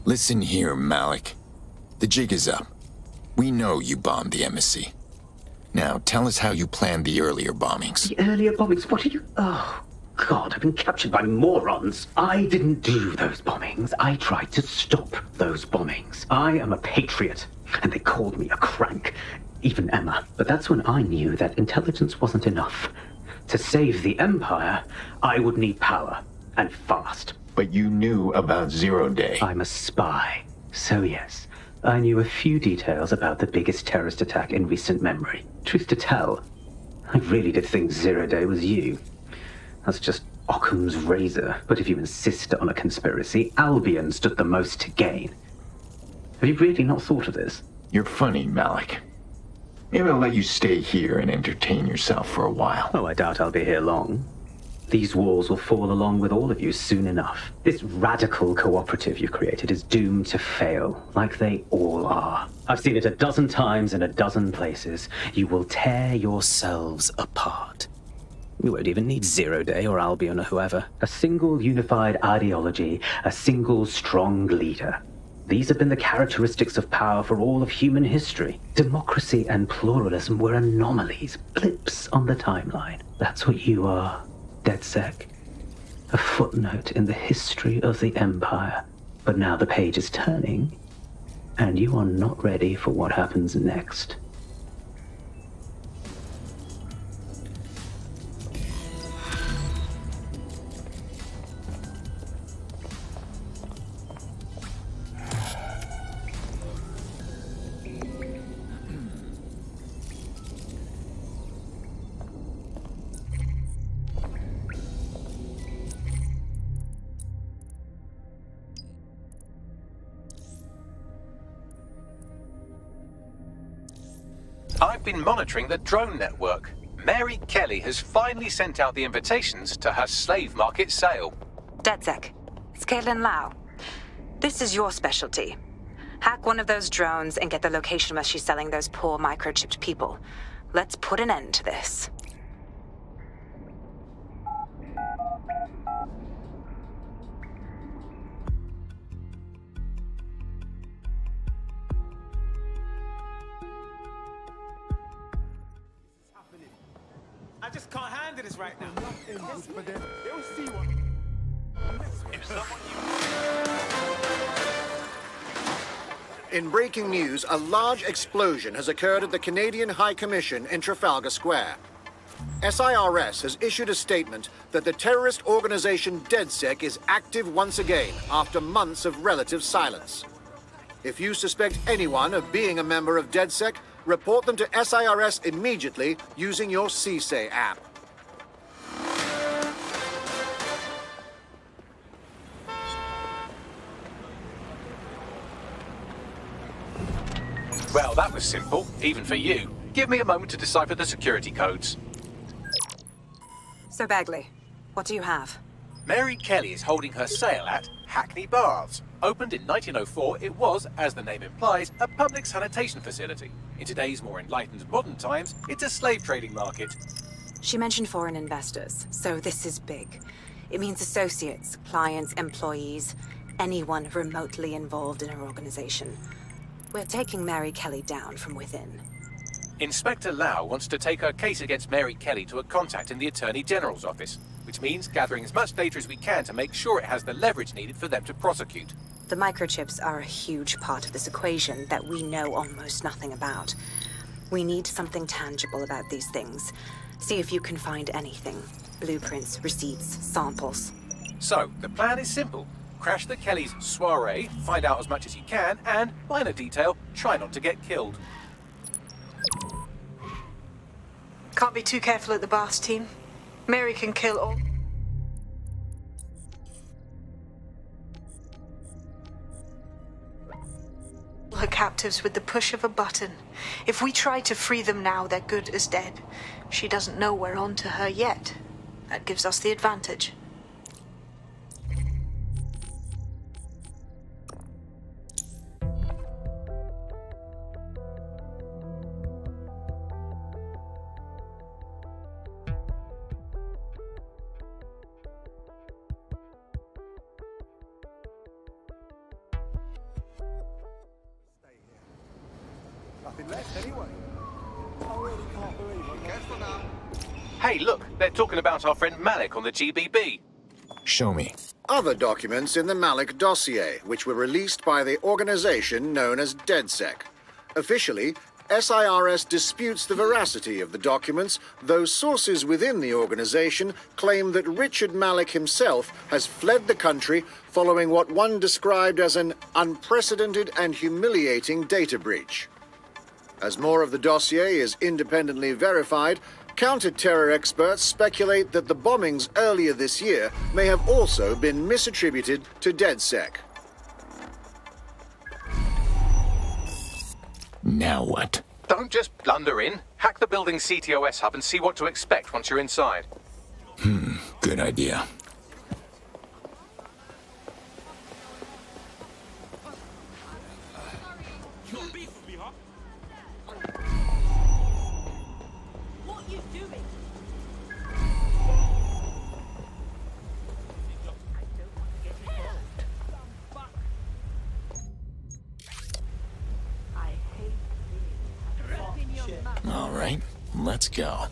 Listen here, Malik. The jig is up. We know you bombed the embassy. Now, tell us how you planned the earlier bombings. The earlier bombings? What are you... Oh, God, I've been captured by morons. I didn't do those bombings. I tried to stop those bombings. I am a patriot, and they called me a crank. Even Emma. But that's when I knew that intelligence wasn't enough. To save the Empire, I would need power, and fast. But you knew about Zero Day. I'm a spy. So yes, I knew a few details about the biggest terrorist attack in recent memory. Truth to tell, I really did think Zero Day was you. That's just Occam's razor. But if you insist on a conspiracy, Albion stood the most to gain. Have you really not thought of this? You're funny, Malik. Maybe I'll let you stay here and entertain yourself for a while. Oh, I doubt I'll be here long. These walls will fall along with all of you soon enough. This radical cooperative you've created is doomed to fail, like they all are. I've seen it a dozen times in a dozen places. You will tear yourselves apart. You won't even need Zero Day or Albion or whoever. A single unified ideology, a single strong leader. These have been the characteristics of power for all of human history. Democracy and pluralism were anomalies, blips on the timeline. That's what you are. DedSec, a footnote in the history of the Empire. But now the page is turning, and you are not ready for what happens next. I've been monitoring the drone network. Mary Kelly has finally sent out the invitations to her slave market sale. DedSec, it's Caitlin Lau. This is your specialty. Hack one of those drones and get the location where she's selling those poor microchipped people. Let's put an end to this. I just can't handle this right now. They'll see one. In breaking news, a large explosion has occurred at the Canadian High Commission in Trafalgar Square. SIRS has issued a statement that the terrorist organization DedSec is active once again after months of relative silence. If you suspect anyone of being a member of DedSec, report them to SIRS immediately using your CSAY app. Well, that was simple, even for you. Give me a moment to decipher the security codes. So Bagley, what do you have? Mary Kelly is holding her sale at Hackney Baths. Opened in 1904, it was, as the name implies, a public sanitation facility. In today's more enlightened modern times, it's a slave trading market. She mentioned foreign investors, so this is big. It means associates, clients, employees, anyone remotely involved in her organization. We're taking Mary Kelly down from within. Inspector Lau wants to take her case against Mary Kelly to a contact in the Attorney General's office, which means gathering as much data as we can to make sure it has the leverage needed for them to prosecute. The microchips are a huge part of this equation that we know almost nothing about. We need something tangible about these things. See if you can find anything. Blueprints, receipts, samples. So, the plan is simple. Crash the Kellys' soiree, find out as much as you can, and, minor detail, try not to get killed. Can't be too careful at the Baths team. Mary can kill all... her captives with the push of a button. If we try to free them now, they're good as dead. She doesn't know we're on to her yet. That gives us the advantage. Hey, look, they're talking about our friend Malik on the GBB. Show me. Other documents in the Malik dossier, which were released by the organization known as DedSec. Officially, SIRS disputes the veracity of the documents, though sources within the organization claim that Richard Malik himself has fled the country following what one described as an unprecedented and humiliating data breach. As more of the dossier is independently verified, counter-terror experts speculate that the bombings earlier this year may have also been misattributed to DedSec. Now what? Don't just blunder in. Hack the building's CTOS hub and see what to expect once you're inside. Good idea. All right, let's go.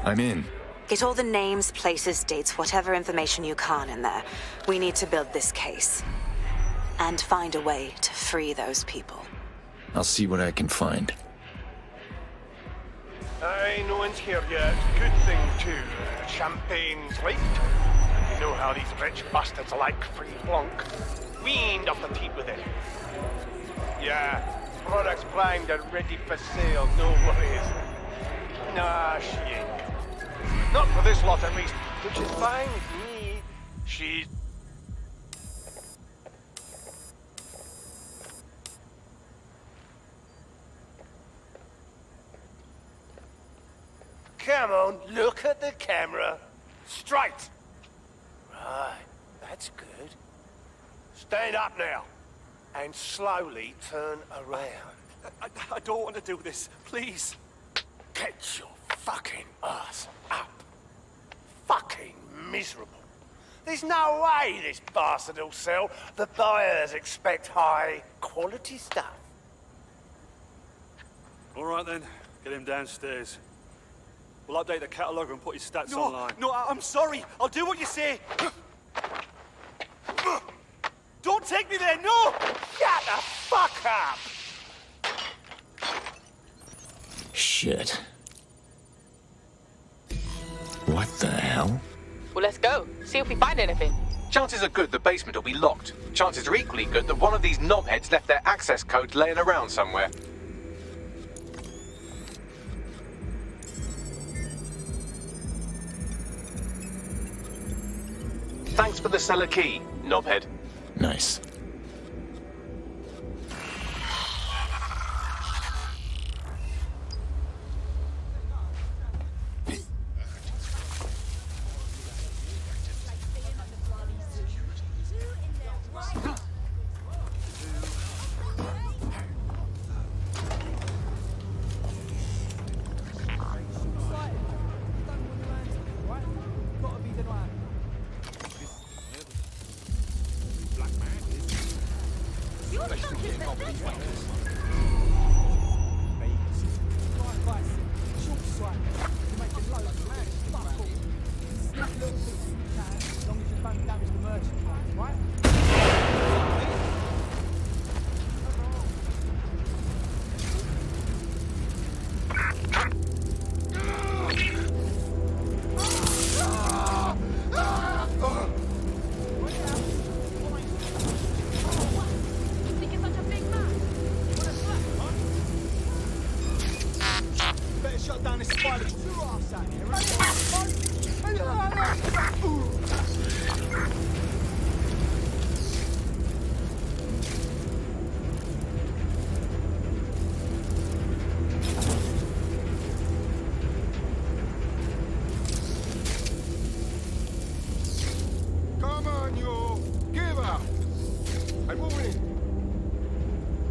I'm in. Get all the names, places, dates, whatever information you can in there. We need to build this case. And find a way to free those people. I'll see what I can find. Aye, no one's here yet. Good thing, too. Champagne's late. You know how these rich bastards like free flunk. We ain't up to keep with it. Yeah, products primed and ready for sale, no worries. Nah, she ain't. Not for this lot, at least, which is fine with me. She's... Come on, look at the camera. Straight. Right, that's good. Stand up now, and slowly turn around. I don't want to do this. Please. Get your fucking ass up. Fucking miserable. There's no way this bastard will sell. The buyers expect high quality stuff. All right then, get him downstairs. We'll update the catalogue and put his stats online. No, I'm sorry. I'll do what you say. Don't take me there, no! Shut the fuck up! Shit. What the hell? Well, let's go. See if we find anything. Chances are good the basement will be locked. Chances are equally good that one of these knobheads left their access codes laying around somewhere. Thanks for the cellar key, knobhead. Nice.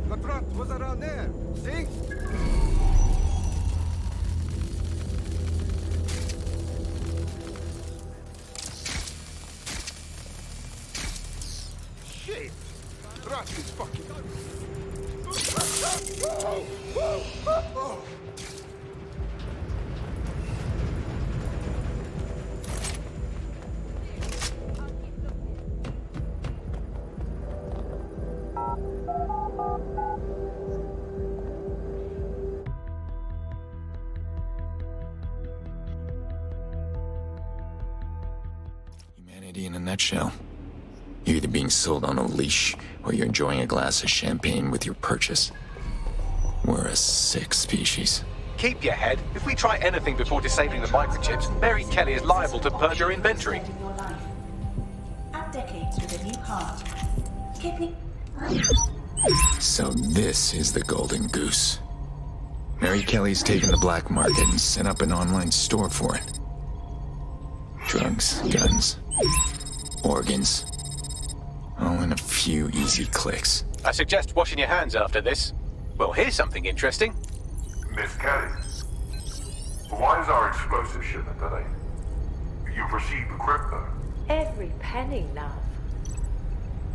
The threat was around there. See? Shit! Threat is fucking... Oh. Humanity in a nutshell. You're either being sold on a leash, or you're enjoying a glass of champagne with your purchase. We're a sick species. Keep your head. If we try anything before disabling the microchips, Mary Kelly is liable to purge her inventory. Add decades with a new heart. Kidney. So this is the Golden Goose. Mary Kelly's taken the black market and set up an online store for it. Drugs, guns, organs. All in a few easy clicks. I suggest washing your hands after this. Well, here's something interesting. Miss Kelly, why is our explosive shipment delayed? You've received the crypto. Every penny, love.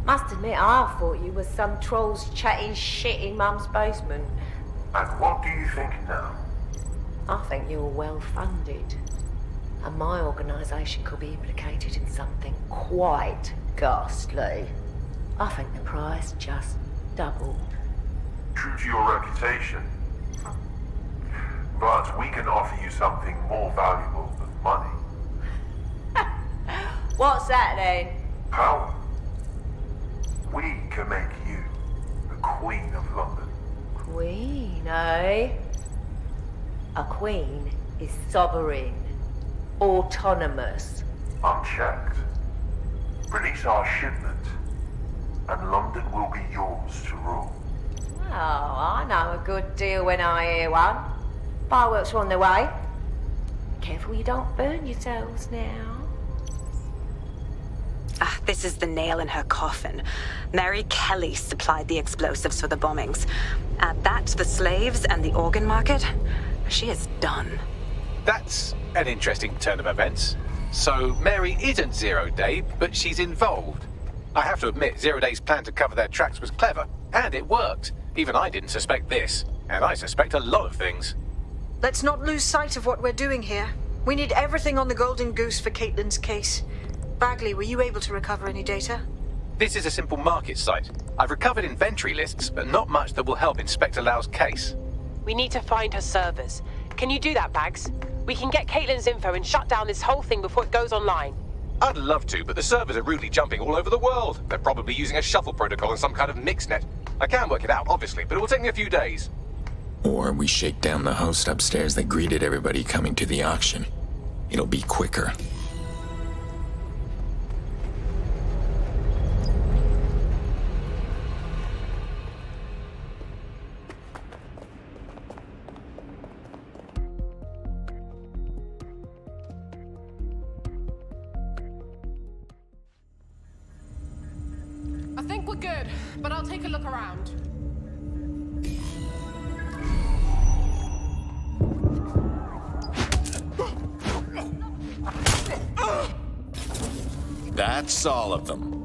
Must admit, I thought you were some trolls chatting shit in Mum's basement. And what do you think now? I think you're well funded. And my organisation could be implicated in something quite ghastly. I think the price just doubled. True to your reputation. But we can offer you something more valuable than money. What's that then? Power. We can make you the Queen of London. Queen, eh? A queen is sovereign, autonomous. Unchecked. Release our shipment, and London will be yours to rule. Oh, I know a good deal when I hear one. Fireworks are on their way. Careful you don't burn yourselves now. Ah, this is the nail in her coffin. Mary Kelly supplied the explosives for the bombings. Add that to the slaves and the organ market, she is done. That's an interesting turn of events. So Mary isn't Zero Day, but she's involved. I have to admit, Zero Day's plan to cover their tracks was clever, and it worked. Even I didn't suspect this, and I suspect a lot of things. Let's not lose sight of what we're doing here. We need everything on the Golden Goose for Caitlin's case. Bagley, were you able to recover any data? This is a simple market site. I've recovered inventory lists, but not much that will help Inspector Lau's case. We need to find her servers. Can you do that, Bags? We can get Caitlin's info and shut down this whole thing before it goes online. I'd love to, but the servers are rudely jumping all over the world. They're probably using a shuffle protocol and some kind of mixnet. I can work it out, obviously, but it will take me a few days. Or we shake down the host upstairs that greeted everybody coming to the auction. It'll be quicker. I think we're good, but I'll take a look around. That's all of them.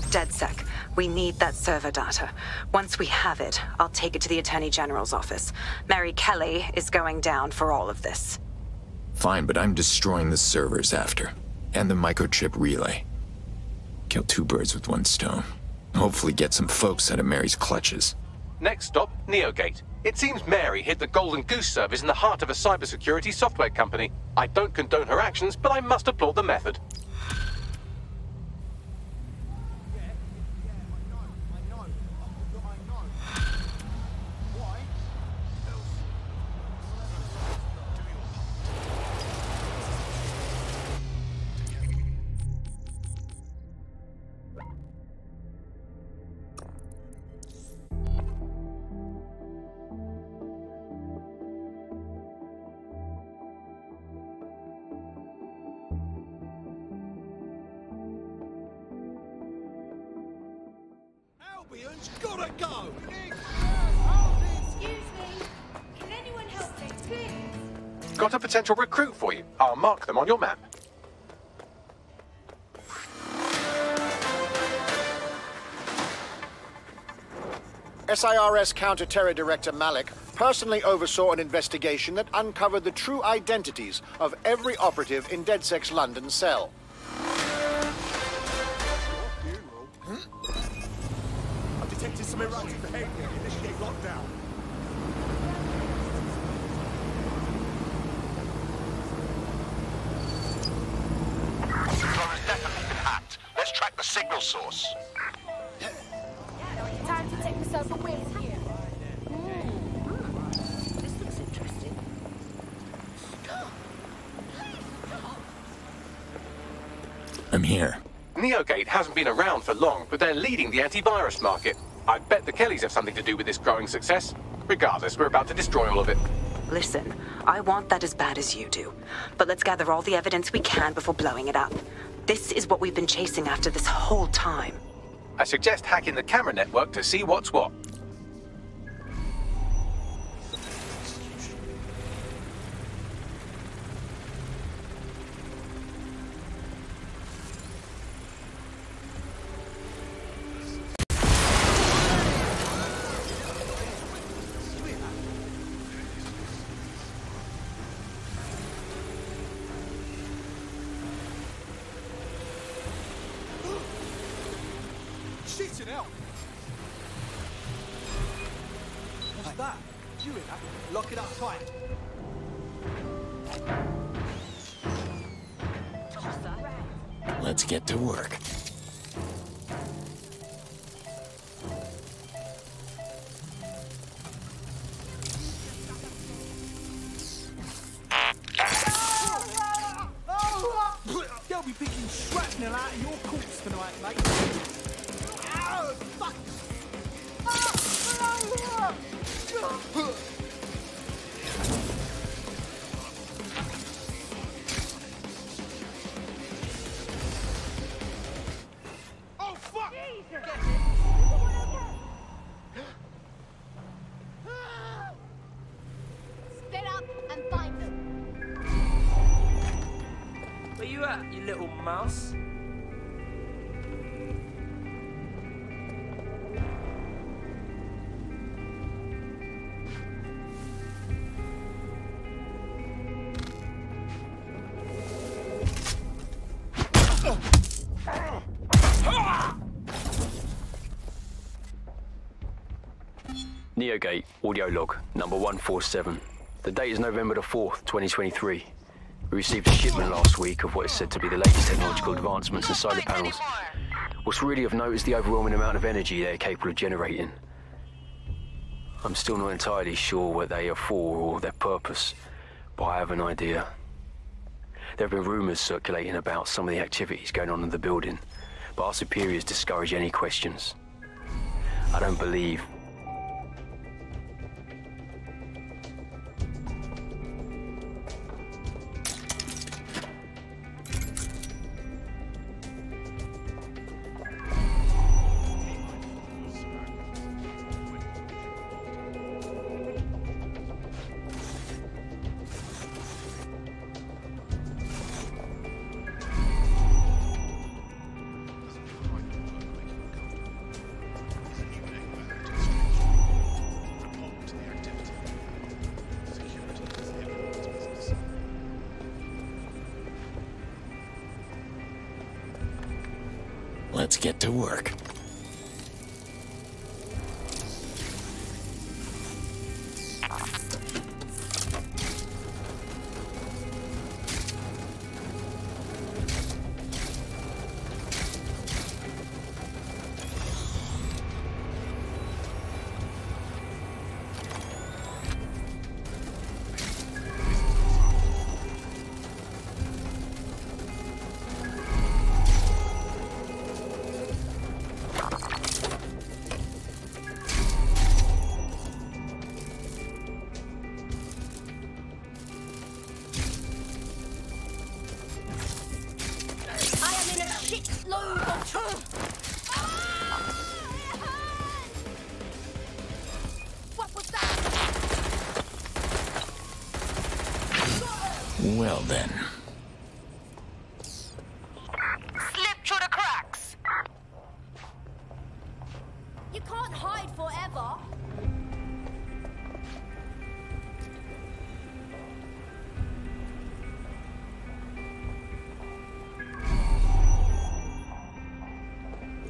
DedSec, we need that server data. Once we have it, I'll take it to the Attorney General's office. Mary Kelly is going down for all of this. Fine, but I'm destroying the servers after. And the microchip relay. Kill two birds with one stone. Hopefully get some folks out of Mary's clutches. Next stop, Neogate. It seems Mary hid the Golden Goose servers in the heart of a cybersecurity software company. I don't condone her actions, but I must applaud the method. Albion's gotta go! Excuse me. Can anyone help me, please? Got a potential recruit for you. I'll mark them on your map. SIRS Counter-Terror Director Malik personally oversaw an investigation that uncovered the true identities of every operative in DedSec's London cell. I've detected some erratic behavior. Initiate lockdown. Control has definitely been hacked. Let's track the signal source. Time to take this over with here. This looks interesting. I'm here. Neogate hasn't been around for long, but they're leading the antivirus market. I bet the Kellys have something to do with this growing success. Regardless, we're about to destroy all of it. Listen, I want that as bad as you do. But let's gather all the evidence we can before blowing it up. This is what we've been chasing after this whole time. I suggest hacking the camera network to see what's what. Shitting hell! What's that? You in that? Lock it up tight. Let's get to work. They'll be picking shrapnel out of your corpse tonight, mate. Oh, fuck! Oh, fuck! Split up and find them. Where you at, you little mouse? Neogate, audio log, number 147. The date is November the 4th, 2023. We received a shipment last week of what is said to be the latest technological advancements in solar panels. What's really of note is the overwhelming amount of energy they are capable of generating. I'm still not entirely sure what they are for or their purpose, but I have an idea. There have been rumors circulating about some of the activities going on in the building, but our superiors discourage any questions. I don't believe Let's get to work. Well then. Slip through the cracks. You can't hide forever.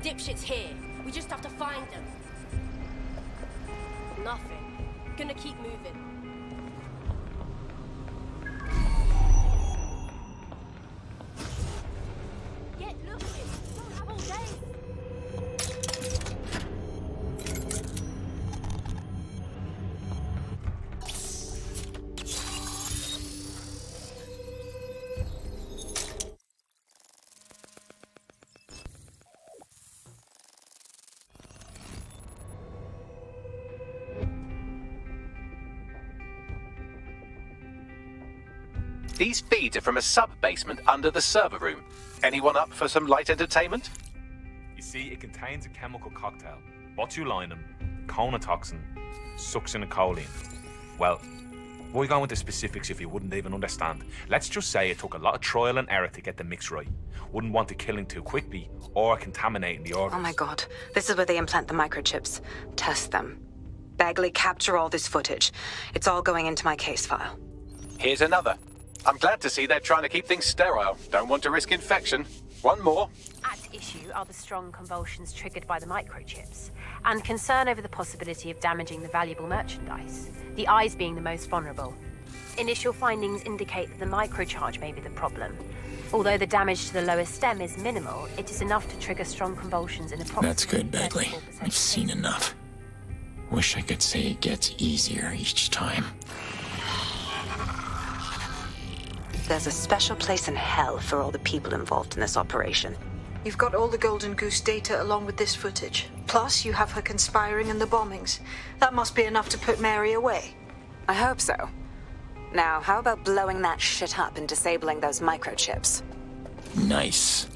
Dipshit's here. We just have to find them. Nothing. Gonna keep moving. These feeds are from a sub-basement under the server room. Anyone up for some light entertainment? You see, it contains a chemical cocktail. Botulinum, conotoxin, succinylcholine. Well, why go into specifics if you wouldn't even understand? Let's just say it took a lot of trial and error to get the mix right. Wouldn't want it killing too quickly or contaminating the organs. Oh my god. This is where they implant the microchips. Test them. Bagley, capture all this footage. It's all going into my case file. Here's another. I'm glad to see they're trying to keep things sterile. Don't want to risk infection. One more. At issue are the strong convulsions triggered by the microchips, and concern over the possibility of damaging the valuable merchandise, the eyes being the most vulnerable. Initial findings indicate that the microcharge may be the problem. Although the damage to the lower stem is minimal, it is enough to trigger strong convulsions in approximately... That's good, Bagley. I've seen enough. Wish I could say it gets easier each time. There's a special place in hell for all the people involved in this operation. You've got all the Golden Goose data along with this footage. Plus, you have her conspiring in the bombings. That must be enough to put Mary away. I hope so. Now, how about blowing that shit up and disabling those microchips? Nice.